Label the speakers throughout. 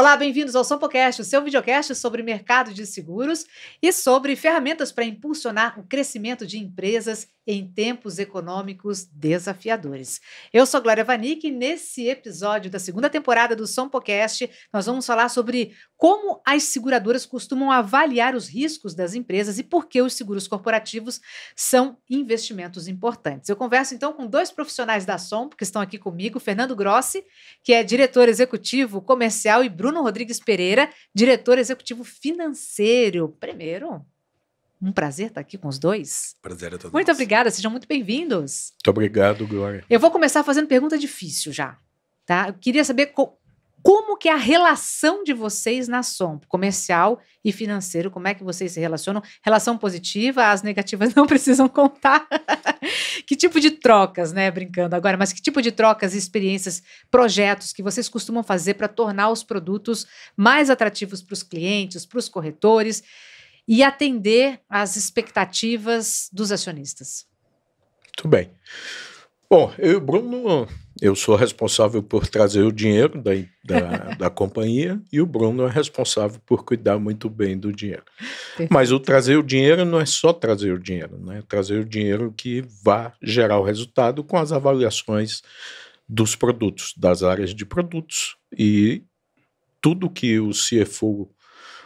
Speaker 1: Olá, bem-vindos ao SompoCast, o seu videocast sobre mercado de seguros e sobre ferramentas para impulsionar o crescimento de empresas em tempos econômicos desafiadores. Eu sou Glória Vanik e nesse episódio da segunda temporada do SompoCast nós vamos falar sobre como as seguradoras costumam avaliar os riscos das empresas e por que os seguros corporativos são investimentos importantes. Eu converso então com dois profissionais da Sompo que estão aqui comigo, Fernando Grossi, que é diretor executivo comercial, e Bruno Rodrigues Pereira, diretor executivo financeiro. Primeiro, um prazer estar aqui com os dois.
Speaker 2: Prazer é todo
Speaker 1: Muito
Speaker 2: nosso.
Speaker 1: obrigada, sejam muito bem-vindos.
Speaker 3: Muito obrigado, Glória.
Speaker 1: Eu vou começar fazendo pergunta difícil já, tá? Eu queria saber como que é a relação de vocês na Sompo, comercial e financeiro, como é que vocês se relacionam? Relação positiva, as negativas não precisam contar. Que tipo de trocas, né, brincando agora, mas que tipo de trocas, experiências, projetos que vocês costumam fazer para tornar os produtos mais atrativos para os clientes, para os corretores e atender às expectativas dos acionistas?
Speaker 3: Muito bem. Bom, eu e o Bruno, eu sou responsável por trazer o dinheiro da companhia e o Bruno é responsável por cuidar muito bem do dinheiro.
Speaker 1: Perfeito.
Speaker 3: Mas o trazer o dinheiro não é só trazer o dinheiro, né? Trazer o dinheiro que vá gerar o resultado com as avaliações dos produtos, das áreas de produtos e tudo que o CFO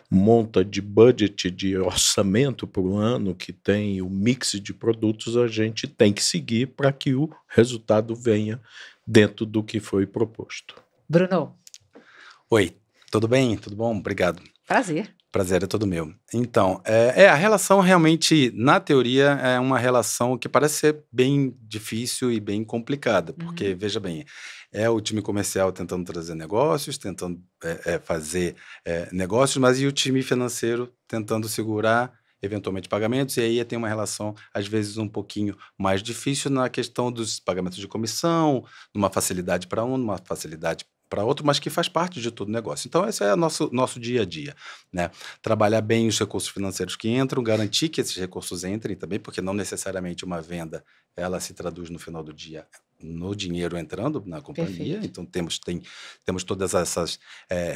Speaker 3: monta de budget, de orçamento para o ano, que tem o mix de produtos, a gente tem que seguir para que o resultado venha dentro do que foi proposto.
Speaker 1: Bruno,
Speaker 2: Oi, tudo bem? Tudo bom? Obrigado.
Speaker 1: prazer.
Speaker 2: Prazer é todo meu. Então, a relação realmente, na teoria, é uma relação que parece ser bem difícil e bem complicada, porque, veja bem, é o time comercial tentando trazer negócios, tentando fazer negócios, mas e o time financeiro tentando segurar, eventualmente, pagamentos, e aí tem uma relação, às vezes, um pouquinho mais difícil na questão dos pagamentos de comissão, numa facilidade para um, numa facilidade para outro, mas que faz parte de todo o negócio. Então, esse é o nosso dia a dia, né? Trabalhar bem os recursos financeiros que entram, garantir que esses recursos entrem também, porque não necessariamente uma venda, ela se traduz no final do dia no dinheiro entrando na companhia.
Speaker 1: Perfeito.
Speaker 2: Então, temos todas essas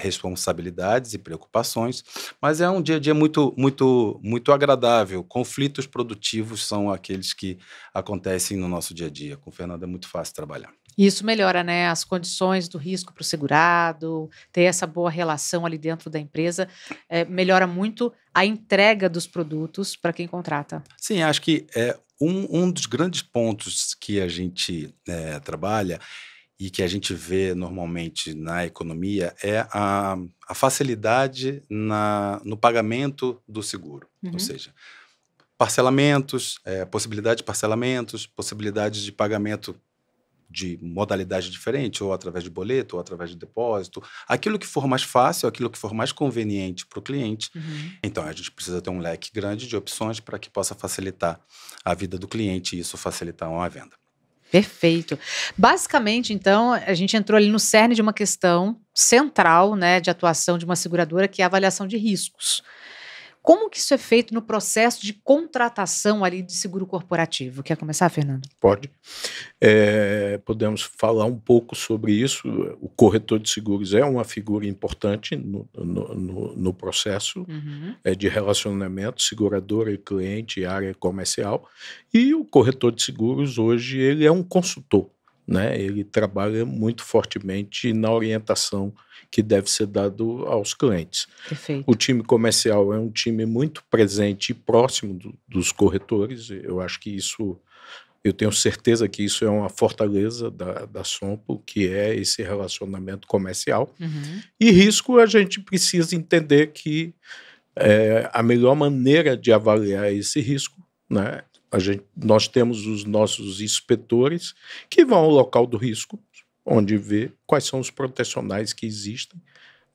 Speaker 2: responsabilidades e preocupações, mas é um dia a dia muito, muito, muito agradável. Conflitos produtivos são aqueles que acontecem no nosso dia a dia. Com o Fernando é muito fácil trabalhar.
Speaker 1: Isso melhora, né, as condições do risco para o segurado, ter essa boa relação ali dentro da empresa, melhora muito a entrega dos produtos para quem contrata.
Speaker 2: Sim, acho que um dos grandes pontos que a gente trabalha e que a gente vê normalmente na economia é a facilidade no pagamento do seguro. Ou seja, parcelamentos, possibilidade de parcelamentos, possibilidades de pagamento de modalidade diferente, ou através de boleto, ou através de depósito, aquilo que for mais fácil, aquilo que for mais conveniente para o cliente. Então, a gente precisa ter um leque grande de opções para que possa facilitar a vida do cliente e isso facilitar uma venda.
Speaker 1: Perfeito. Basicamente, então, a gente entrou ali no cerne de uma questão central, né, de atuação de uma seguradora, que é a avaliação de riscos. Como que isso é feito no processo de contratação ali de seguro corporativo? Quer começar, Fernando?
Speaker 3: Pode. Podemos falar um pouco sobre isso. O corretor de seguros é uma figura importante no processo de relacionamento, seguradora e cliente, área comercial. E o corretor de seguros hoje ele é um consultor, né? Ele trabalha muito fortemente na orientação que deve ser dado aos clientes.
Speaker 1: Perfeito.
Speaker 3: O time comercial é um time muito presente e próximo dos corretores. Eu acho que isso, eu tenho certeza que isso é uma fortaleza da Sompo, que é esse relacionamento comercial. E risco, a gente precisa entender que a melhor maneira de avaliar esse risco, né? Nós temos os nossos inspetores que vão ao local do risco, onde vê quais são os protecionais que existem,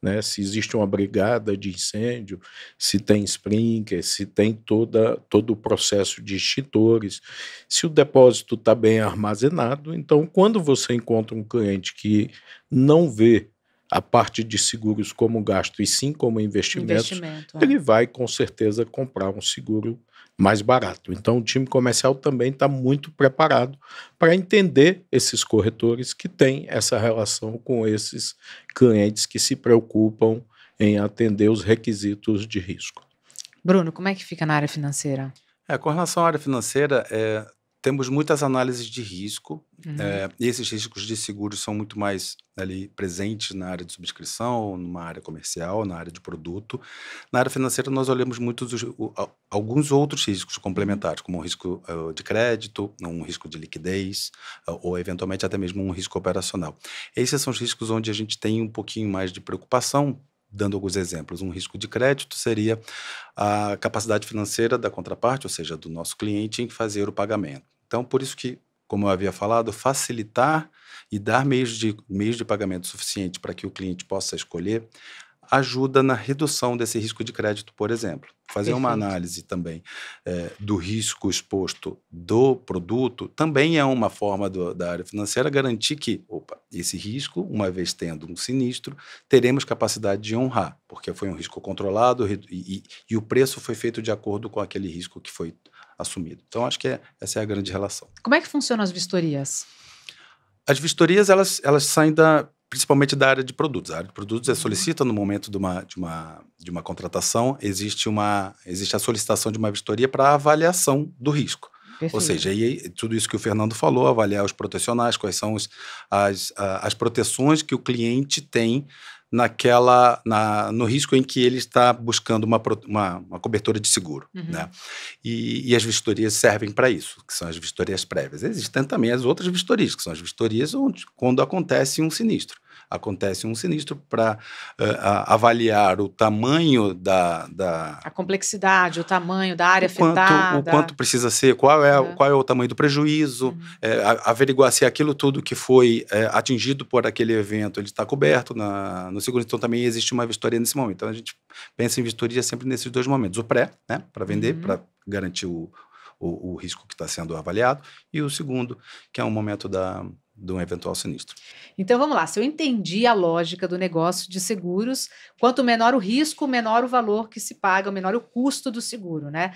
Speaker 3: né? Se existe uma brigada de incêndio, se tem sprinkler, se tem todo o processo de extintores, se o depósito está bem armazenado. Então, quando você encontra um cliente que não vê a parte de seguros como gasto e sim como investimento, ele vai com certeza comprar um seguro mais barato. Então, o time comercial também está muito preparado para entender esses corretores que têm essa relação com esses clientes que se preocupam em atender os requisitos de risco.
Speaker 1: Bruno, como é que fica na área financeira?
Speaker 2: Com relação à área financeira, temos muitas análises de risco, e esses riscos de seguros são muito mais ali presentes na área de subscrição, numa área comercial, na área de produto. Na área financeira, nós olhamos muito alguns outros riscos complementares, como um risco de crédito, um risco de liquidez, ou eventualmente até mesmo um risco operacional. Esses são os riscos onde a gente tem um pouquinho mais de preocupação. Dando alguns exemplos, um risco de crédito seria a capacidade financeira da contraparte, ou seja, do nosso cliente, em fazer o pagamento. Então, por isso que, como eu havia falado, facilitar e dar meios de pagamento suficiente para que o cliente possa escolher ajuda na redução desse risco de crédito, por exemplo. Fazer uma análise também do risco exposto do produto também é uma forma da área financeira garantir que, esse risco, uma vez tendo um sinistro, teremos capacidade de honrar, porque foi um risco controlado e o preço foi feito de acordo com aquele risco que foi assumido. Então, acho que essa é a grande relação.
Speaker 1: Como é que funcionam as vistorias?
Speaker 2: As vistorias, elas saem principalmente da área de produtos. A área de produtos solicita no momento de uma contratação, existe a solicitação de uma vistoria para avaliação do risco. Perfeito. Ou seja, tudo isso que o Fernando falou, avaliar os protecionais, quais são as proteções que o cliente tem no risco em que ele está buscando uma cobertura de seguro. Né? E as vistorias servem para isso, que são as vistorias prévias. Existem também as outras vistorias, que são as vistorias quando acontece um sinistro. Acontece um sinistro para avaliar o tamanho a
Speaker 1: complexidade, o tamanho da área afetada.
Speaker 2: O quanto precisa ser, qual é o tamanho do prejuízo, averiguar se aquilo tudo que foi atingido por aquele evento ele está coberto no seguro. Então também existe uma vistoria nesse momento. Então a gente pensa em vistoria sempre nesses dois momentos. O pré, né, para vender, para garantir o risco que está sendo avaliado, e o segundo, que é um momento de um eventual sinistro.
Speaker 1: Então vamos lá, se eu entendi a lógica do negócio de seguros, quanto menor o risco, menor o valor que se paga, menor o custo do seguro, né?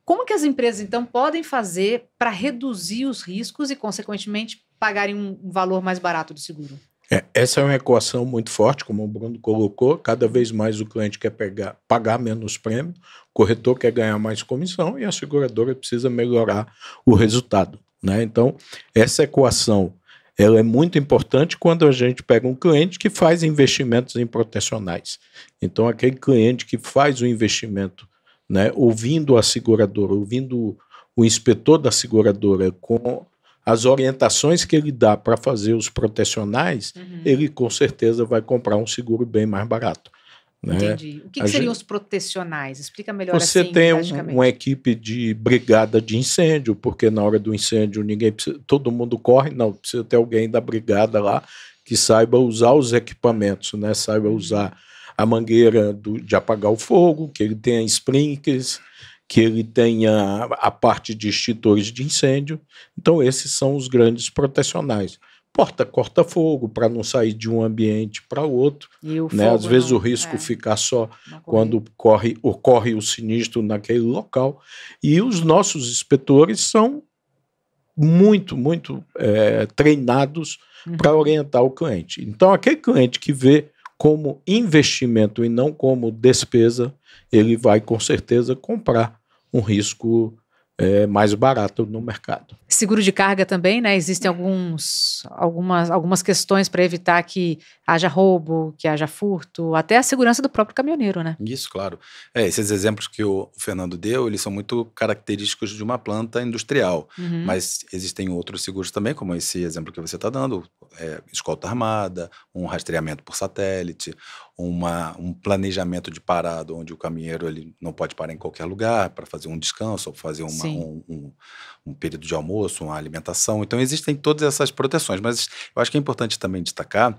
Speaker 1: Como que as empresas então podem fazer para reduzir os riscos e consequentemente pagarem um valor mais barato do seguro?
Speaker 3: Essa é uma equação muito forte, como o Bruno colocou. Cada vez mais o cliente quer pagar menos prêmio, o corretor quer ganhar mais comissão e a seguradora precisa melhorar o resultado, né? Então, essa equação ela é muito importante quando a gente pega um cliente que faz investimentos em protecionais. Então, aquele cliente que faz o investimento, né, ouvindo a seguradora, ouvindo o inspetor da seguradora com as orientações que ele dá para fazer os protecionais, ele com certeza vai comprar um seguro bem mais barato. Né?
Speaker 1: Entendi. O que seriam os protecionais? Explica melhor
Speaker 3: Você
Speaker 1: assim,
Speaker 3: tem uma equipe de brigada de incêndio, porque na hora do incêndio todo mundo corre, não, precisa ter alguém da brigada lá que saiba usar os equipamentos, né? Saiba usar a mangueira de apagar o fogo, que ele tenha sprinklers, que ele tenha a parte de extintores de incêndio. Então esses são os grandes protecionais. Porta corta-fogo, para não sair de um ambiente para outro. Né? Às vezes o risco fica só quando ocorre o sinistro naquele local. E os nossos inspetores são muito treinados para orientar o cliente. Então aquele cliente que vê como investimento e não como despesa, ele vai com certeza comprar um risco mais barato no mercado.
Speaker 1: Seguro de carga também, né? Existem algumas questões para evitar que haja roubo, que haja furto, até a segurança do próprio caminhoneiro, né?
Speaker 2: Isso, claro. Esses exemplos que o Fernando deu, eles são muito característicos de uma planta industrial, mas existem outros seguros também, como esse exemplo que você está dando, escolta armada, um rastreamento por satélite, um planejamento de parada onde o caminheiro ele não pode parar em qualquer lugar para fazer um descanso ou fazer um período de almoço, uma alimentação. Então existem todas essas proteções, mas eu acho que é importante também destacar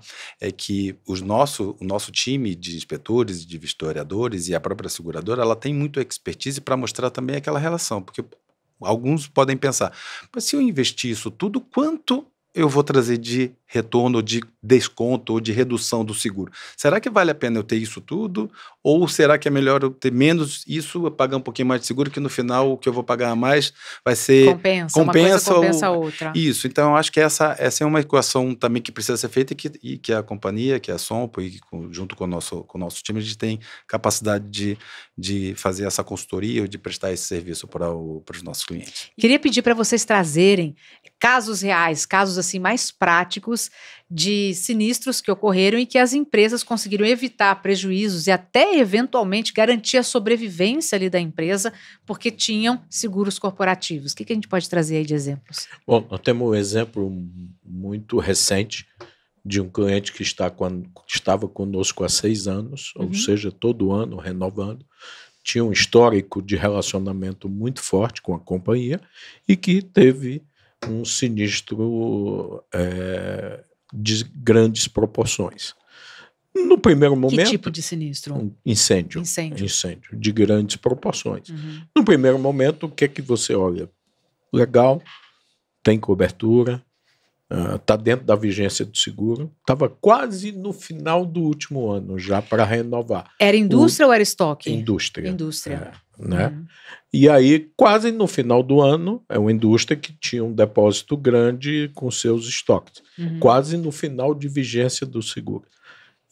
Speaker 2: que o nosso time de inspetores, de vistoriadores e a própria seguradora, ela tem muito expertise para mostrar também aquela relação, porque alguns podem pensar, mas se eu investir isso tudo, quanto eu vou trazer de retorno de desconto ou de redução do seguro. Será que vale a pena eu ter isso tudo? Ou será que é melhor eu ter menos isso, pagar um pouquinho mais de seguro, que no final o que eu vou pagar a mais vai ser...
Speaker 1: Uma coisa compensa a outra.
Speaker 2: Isso, então eu acho que essa é uma equação também que precisa ser feita e que a companhia, que a Sompo, e junto com o nosso time, a gente tem capacidade de fazer essa consultoria, de prestar esse serviço para os nossos clientes.
Speaker 1: Queria pedir para vocês trazerem casos reais, casos assim mais práticos de sinistros que ocorreram e que as empresas conseguiram evitar prejuízos e até eventualmente garantir a sobrevivência ali da empresa porque tinham seguros corporativos. O que a gente pode trazer aí de exemplos?
Speaker 3: Bom, nós temos um exemplo muito recente de um cliente que estava conosco há 6 anos, ou seja, todo ano renovando, tinha um histórico de relacionamento muito forte com a companhia e que teve um sinistro de grandes proporções. No primeiro momento...
Speaker 1: Que tipo de sinistro?
Speaker 3: Um incêndio de grandes proporções. No primeiro momento, o que é que você olha? Legal, tem cobertura, está dentro da vigência do seguro, estava quase no final do último ano já para renovar.
Speaker 1: Era indústria ou era estoque?
Speaker 3: Indústria. Né? E aí, quase no final do ano, é uma indústria que tinha um depósito grande com seus estoques, quase no final de vigência do seguro.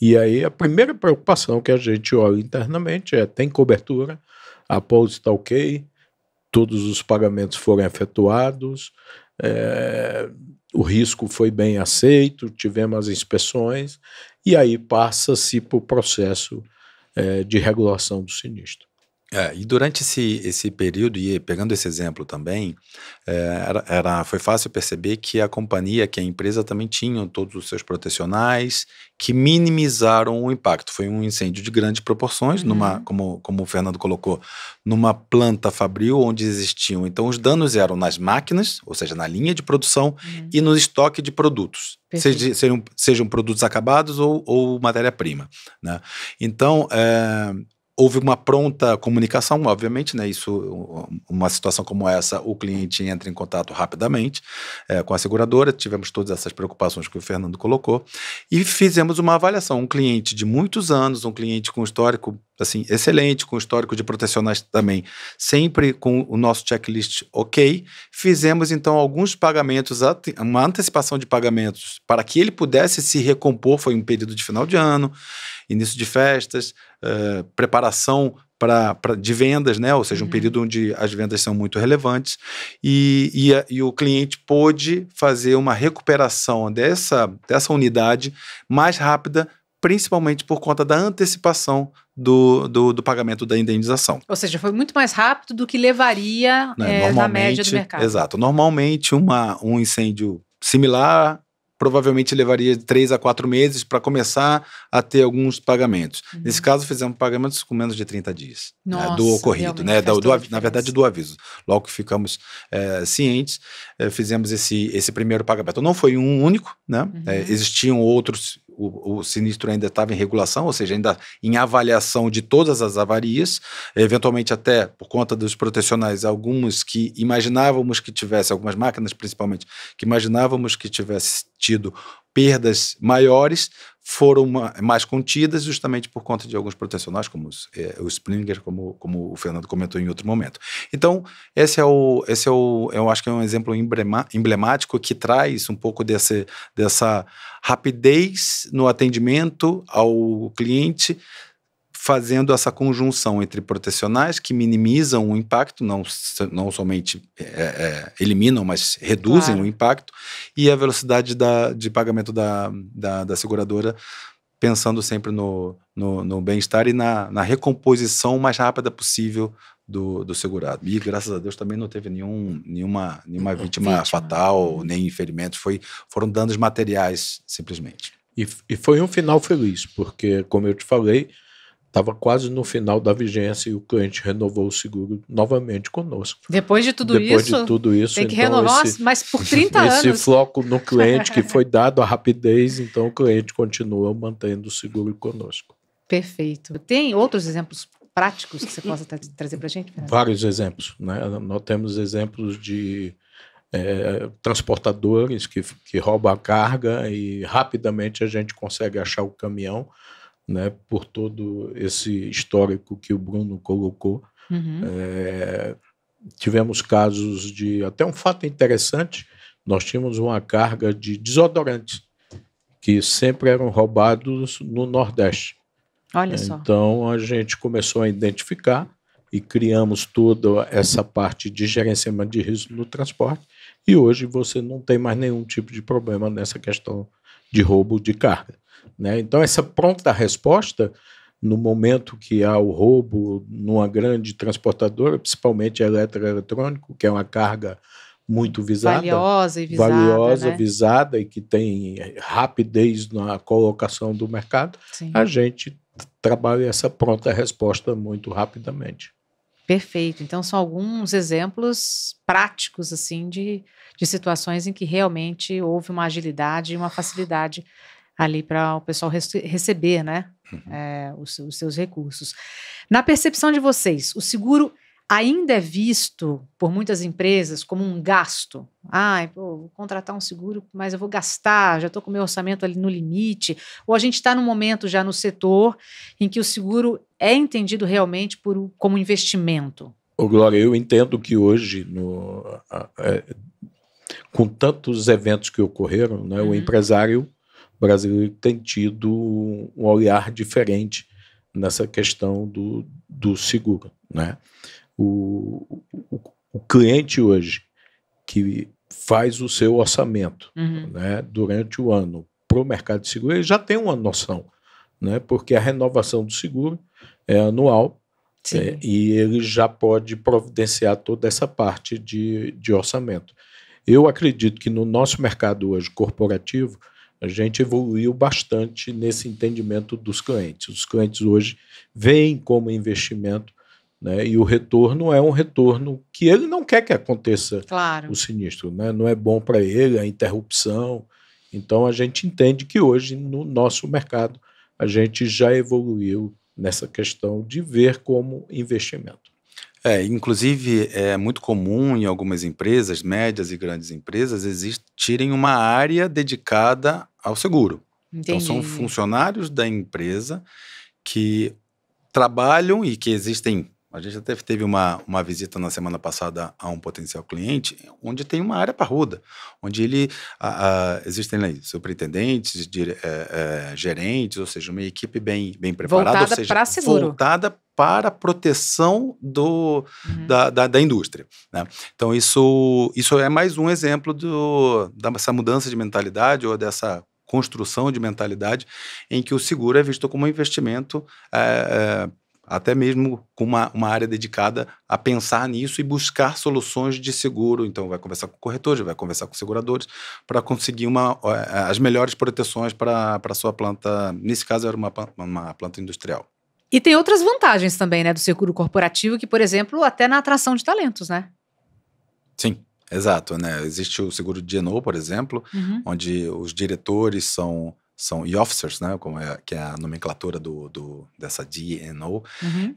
Speaker 3: E aí, a primeira preocupação que a gente olha internamente tem cobertura, a pólice está ok, todos os pagamentos foram efetuados, o risco foi bem aceito, tivemos as inspeções, e aí passa-se para o processo de regulação do sinistro.
Speaker 2: E durante esse período, e pegando esse exemplo também, foi fácil perceber que a companhia, que a empresa também tinham todos os seus protecionais que minimizaram o impacto. Foi um incêndio de grandes proporções, como o Fernando colocou, numa planta fabril onde existiam. Então, os danos eram nas máquinas, ou seja, na linha de produção, e no estoque de produtos, sejam produtos acabados ou matéria-prima, né? Então, houve uma pronta comunicação, obviamente, né? Uma situação como essa, o cliente entra em contato rapidamente com a seguradora, tivemos todas essas preocupações que o Fernando colocou, e fizemos uma avaliação. Um cliente de muitos anos, um cliente com histórico assim, excelente, com histórico de protecionais também, sempre com o nosso checklist ok. Fizemos, então, alguns pagamentos, uma antecipação de pagamentos para que ele pudesse se recompor. Foi um período de final de ano, início de festas, preparação de vendas, né? Ou seja, um período onde as vendas são muito relevantes, e o cliente pôde fazer uma recuperação dessa unidade mais rápida, principalmente por conta da antecipação do pagamento da indenização.
Speaker 1: Ou seja, foi muito mais rápido do que levaria na média do mercado.
Speaker 2: Exato. Normalmente, um incêndio similar provavelmente levaria de 3 a 4 meses para começar a ter alguns pagamentos. Nesse caso, fizemos pagamentos com menos de 30 dias.
Speaker 1: Nossa,
Speaker 2: do ocorrido, né? Na verdade, do aviso. Logo que ficamos cientes, fizemos esse primeiro pagamento. Não foi um único, né? Existiam outros. O sinistro ainda estava em regulação, ou seja, ainda em avaliação de todas as avarias, eventualmente até por conta dos protecionais, alguns que imaginávamos que tivesse, algumas máquinas principalmente, que imaginávamos que tivesse tido perdas maiores, foram mais contidas justamente por conta de alguns protecionais, como o Springer, como o Fernando comentou em outro momento. Então, eu acho que é um exemplo emblemático que traz um pouco dessa rapidez no atendimento ao cliente, fazendo essa conjunção entre protecionais que minimizam o impacto, não somente eliminam, mas reduzem o impacto, e a velocidade de pagamento da seguradora, pensando sempre no bem-estar e na recomposição mais rápida possível do segurado. E, graças a Deus, também não teve nenhuma vítima fatal, nem ferimentos, foram danos materiais, simplesmente.
Speaker 3: E foi um final feliz, porque, como eu te falei, estava quase no final da vigência e o cliente renovou o seguro novamente conosco.
Speaker 1: Depois de tudo isso, tem que
Speaker 3: então
Speaker 1: renovar, mas por 30 anos.
Speaker 3: Esse foco no cliente que foi dado a rapidez, então o cliente continua mantendo o seguro conosco.
Speaker 1: Perfeito. Tem outros exemplos práticos que você possa trazer para a gente, Fernando?
Speaker 3: Vários exemplos, né? Nós temos exemplos de transportadores que roubam a carga e rapidamente a gente consegue achar o caminhão, né, por todo esse histórico que o Bruno colocou. Tivemos casos de... Até um fato interessante, nós tínhamos uma carga de desodorantes que sempre eram roubados no Nordeste.
Speaker 1: Olha só.
Speaker 3: Então a gente começou a identificar e criamos toda essa parte de gerenciamento de risco no transporte, e hoje você não tem mais nenhum tipo de problema nessa questão de roubo de carga, né? Então essa pronta resposta, no momento que há o roubo numa grande transportadora, principalmente eletroeletrônico, que é uma carga muito visada,
Speaker 1: valiosa, né?
Speaker 3: visada e que tem rapidez na colocação do mercado,
Speaker 1: Sim.
Speaker 3: A gente trabalha essa pronta resposta muito rapidamente.
Speaker 1: Perfeito. Então são alguns exemplos práticos assim de situações em que realmente houve uma agilidade e uma facilidade ali para o pessoal receber, né, os seus recursos. Na percepção de vocês, o seguro ainda é visto por muitas empresas como um gasto? Vou contratar um seguro, mas eu vou gastar, já estou com o meu orçamento ali no limite. Ou a gente está num momento já no setor em que o seguro é entendido realmente como investimento?
Speaker 3: Glória, eu entendo que hoje, com tantos eventos que ocorreram, né, o empresário brasileiro tem tido um olhar diferente nessa questão do seguro, né? O cliente hoje que faz o seu orçamento, né, durante o ano para o mercado de seguro, ele já tem uma noção, né, porque a renovação do seguro é anual, e ele já pode providenciar toda essa parte de orçamento. Eu acredito que no nosso mercado hoje corporativo, a gente evoluiu bastante nesse entendimento dos clientes. Os clientes hoje veem como investimento, né, e o retorno é um retorno que ele não quer que aconteça, o sinistro, né? Não é bom para ele, a interrupção. Então a gente entende que hoje no nosso mercado a gente já evoluiu nessa questão de ver como investimento.
Speaker 2: Inclusive é muito comum em algumas empresas, médias e grandes empresas, existirem uma área dedicada ao seguro.
Speaker 1: Entendi.
Speaker 2: Então são funcionários da empresa que trabalham e que existem. A gente até teve uma visita na semana passada a um potencial cliente, onde tem uma área parruda, onde existem superintendentes, gerentes, ou seja, uma equipe bem preparada,
Speaker 1: voltada para seguro,
Speaker 2: voltada para a proteção da indústria, né? Então isso é mais um exemplo dessa mudança de mentalidade ou dessa construção de mentalidade em que o seguro é visto como um investimento, até mesmo com uma área dedicada a pensar nisso e buscar soluções de seguro. Então vai conversar com corretores, vai conversar com seguradores para conseguir as melhores proteções para a sua planta. Nesse caso era uma planta industrial.
Speaker 1: E tem outras vantagens também, né, do seguro corporativo, que, por exemplo, até na atração de talentos, né?
Speaker 2: Sim, exato, né? Existe o seguro de D&O, por exemplo, onde os diretores são e-officers, né, que é a nomenclatura dessa D&O,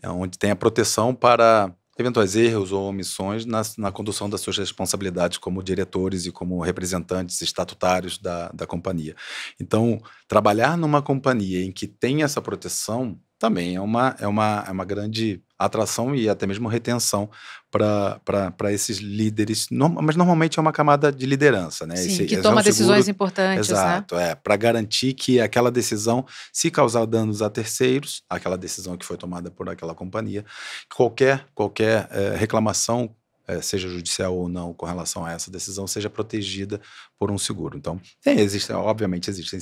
Speaker 2: onde tem a proteção para eventuais erros ou omissões na condução das suas responsabilidades como diretores e como representantes estatutários da companhia. Então, trabalhar numa companhia em que tem essa proteção também é uma grande atração e até mesmo retenção para esses líderes, mas normalmente é uma camada de liderança, né?
Speaker 1: Sim, que toma decisões importantes,
Speaker 2: exato,
Speaker 1: né?
Speaker 2: Para garantir que aquela decisão, se causar danos a terceiros, aquela decisão que foi tomada por aquela companhia, qualquer reclamação, seja judicial ou não, com relação a essa decisão, seja protegida por um seguro. Então, obviamente existem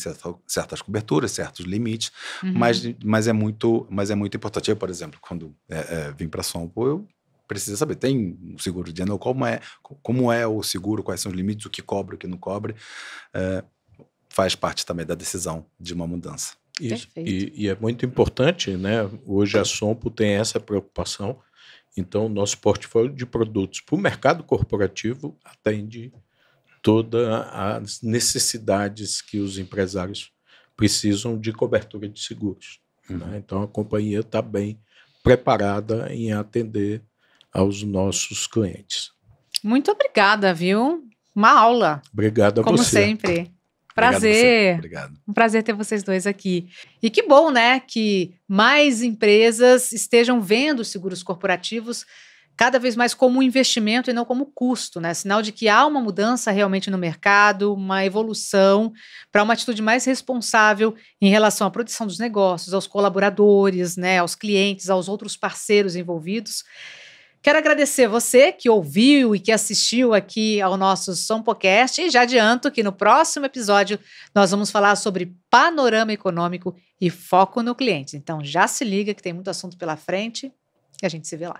Speaker 2: certas coberturas, certos limites, mas é muito importante. Eu, por exemplo, quando vim para a Sompo, eu preciso saber, tem um seguro de ano, como é o seguro, quais são os limites, o que cobre, o que não cobre, faz parte também da decisão de uma mudança.
Speaker 3: Isso. E é muito importante, né? Hoje a Sompo tem essa preocupação. Então, o nosso portfólio de produtos para o mercado corporativo atende todas as necessidades que os empresários precisam de cobertura de seguros, né? Então, a companhia está bem preparada em atender aos nossos clientes.
Speaker 1: Muito obrigada, viu? Uma aula.
Speaker 3: Obrigado a
Speaker 1: como
Speaker 3: você.
Speaker 1: sempre. Prazer.
Speaker 2: Obrigado.
Speaker 1: Um prazer ter vocês dois aqui. E que bom, né, que mais empresas estejam vendo os seguros corporativos cada vez mais como um investimento e não como custo, né? Sinal de que há uma mudança realmente no mercado, uma evolução para uma atitude mais responsável em relação à proteção dos negócios, aos colaboradores, né, aos clientes, aos outros parceiros envolvidos. Quero agradecer você que ouviu e que assistiu aqui ao nosso Sompocast e já adianto que no próximo episódio nós vamos falar sobre panorama econômico e foco no cliente. Então já se liga que tem muito assunto pela frente e a gente se vê lá.